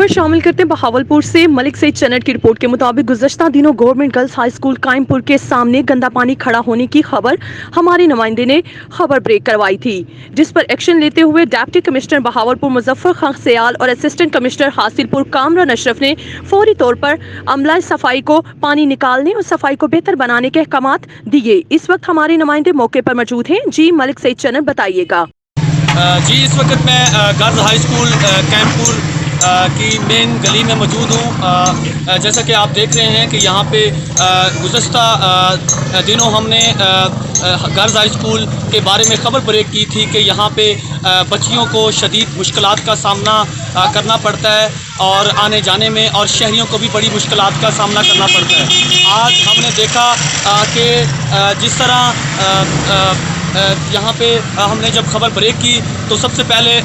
खबर शामिल करते हैं बहावलपुर से। मलिक सईद चन्नट की रिपोर्ट के मुताबिक गुज़श्ता दिनों government girls high school Qaimpur के सामने गंदा पानी खड़ा होने की खबर हमारे नुमाइंदे ने खबर ब्रेक करवाई थी, जिस पर एक्शन लेते हुए डिप्टी कमिश्नर बहावलपुर मुजफ्फर खान सयाल और असिस्टेंट कमिश्नर हासिलपुर कामरान अशरफ ने फौरी तौर पर अमला सफाई को पानी निकालने और सफाई को बेहतर बनाने के अहकामात दिए। इस वक्त हमारे नुमाइंदे मौके पर मौजूद हैं। जी मलिक सईद चन्नट, बताइएगा। जी, इस वक्त मैं गर्ल्स हाई स्कूल कैंपुर की मेन गली में मौजूद हूँ। जैसा कि आप देख रहे हैं कि यहाँ पे गुज़श्ता दिनों हमने गर्ल्स हाई स्कूल के बारे में ख़बर ब्रेक की थी कि यहाँ पे बच्चियों को शदीद मुश्किलात का सामना करना पड़ता है और आने जाने में, और शहरियों को भी बड़ी मुश्किलात का सामना करना पड़ता है। आज हमने देखा कि जिस तरह यहाँ पे हमने जब खबर ब्रेक की तो सबसे पहले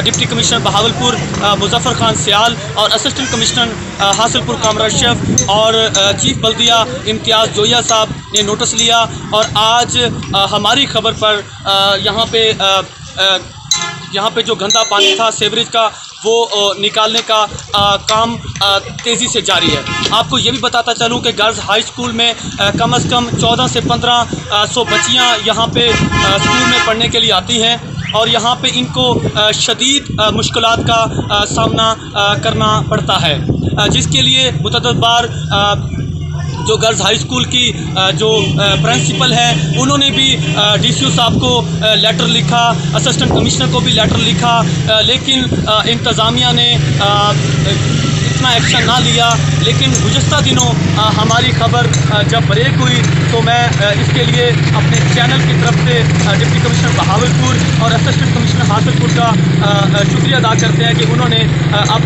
डिप्टी कमिश्नर बहावलपुर मुजफ्फर खान सयाल और असिस्टेंट कमिश्नर हासिलपुर कामरान अशरफ और चीफ बल्दिया इम्तियाज़ जोया साहब ने नोटिस लिया और आज हमारी खबर पर यहाँ पे जो गंदा पानी था सीवरेज का वो निकालने का काम तेज़ी से जारी है। आपको ये भी बताता चलूँ कि गर्ल्स हाई स्कूल में कम से कम 14 से 1500 बच्चियाँ यहाँ पे स्कूल में पढ़ने के लिए आती हैं और यहाँ पे इनको शदीद मुश्किलात का सामना करना पड़ता है, जिसके लिए मुतअद्दिद बार जो गर्ल्स हाई स्कूल की जो प्रिंसिपल है उन्होंने भी डीसीओ साहब को लेटर लिखा, असिस्टेंट कमिश्नर को भी लेटर लिखा, लेकिन इंतज़ामिया ने इतना एक्शन ना लिया। लेकिन गुज़श्ता दिनों हमारी खबर जब ब्रेक हुई तो मैं इसके लिए अपने चैनल की तरफ से डिप्टी कमिश्नर बहावलपुर और असिस्टेंट कमिश्नर हासिलपुर का शुक्रिया अदा करते हैं कि उन्होंने अब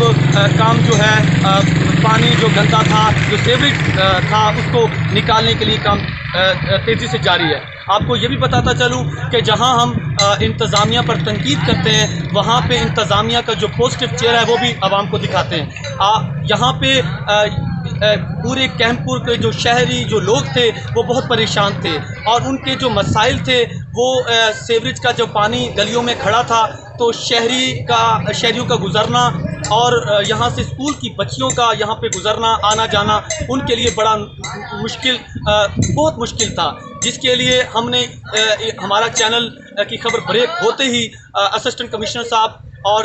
काम जो है पानी जो गंदा था, जो सीवरेज था, उसको निकालने के लिए काम तेज़ी से जारी है। आपको ये भी बताता चलूँ कि जहां हम इंतज़ामिया पर तनकीद करते हैं वहाँ पे इंतज़ामिया का जो पॉजिटिव चेहरा है वो भी आवाम को दिखाते हैं। यहाँ पे पूरे कैंपुर के जो शहरी जो लोग थे वो बहुत परेशान थे और उनके जो मसाइल थे वो सीवरेज का जो पानी गलियों में खड़ा था तो शहरियों का गुज़रना और यहाँ से स्कूल की बच्चियों का यहाँ पे गुज़रना आना जाना उनके लिए बड़ा बहुत मुश्किल था, जिसके लिए हमने हमारा चैनल की खबर ब्रेक होते ही असिस्टेंट कमिश्नर साहब और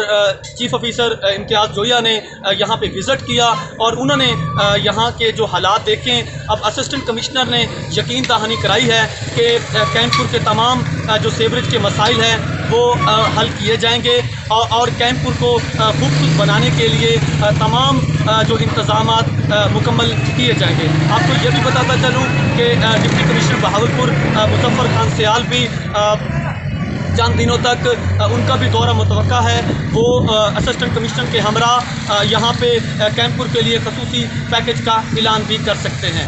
चीफ ऑफिसर इम्तियाज़ जोया ने यहाँ पे विज़िट किया और उन्होंने यहाँ के जो हालात देखें। अब असिस्टेंट कमिश्नर ने यकीन दहानी कराई है कि कैंपुर के तमाम जो सीवरेज के मसाइल हैं वो हल किए जाएंगे और कैंपुर को खूबसूरत बनाने के लिए तमाम जो इंतज़ामात मुकम्मल किए जाएंगे। आपको ये भी बताता चलूँ कि डिप्टी कमिश्नर बहावलपुर मुजफ्फर खान सयाल भी चंद दिनों तक उनका भी दौरा मुतवक्का है। वो असिस्टेंट कमिश्नर के हमरा यहाँ पे कैंपुर के लिए खसूसी पैकेज का ऐलान भी कर सकते हैं।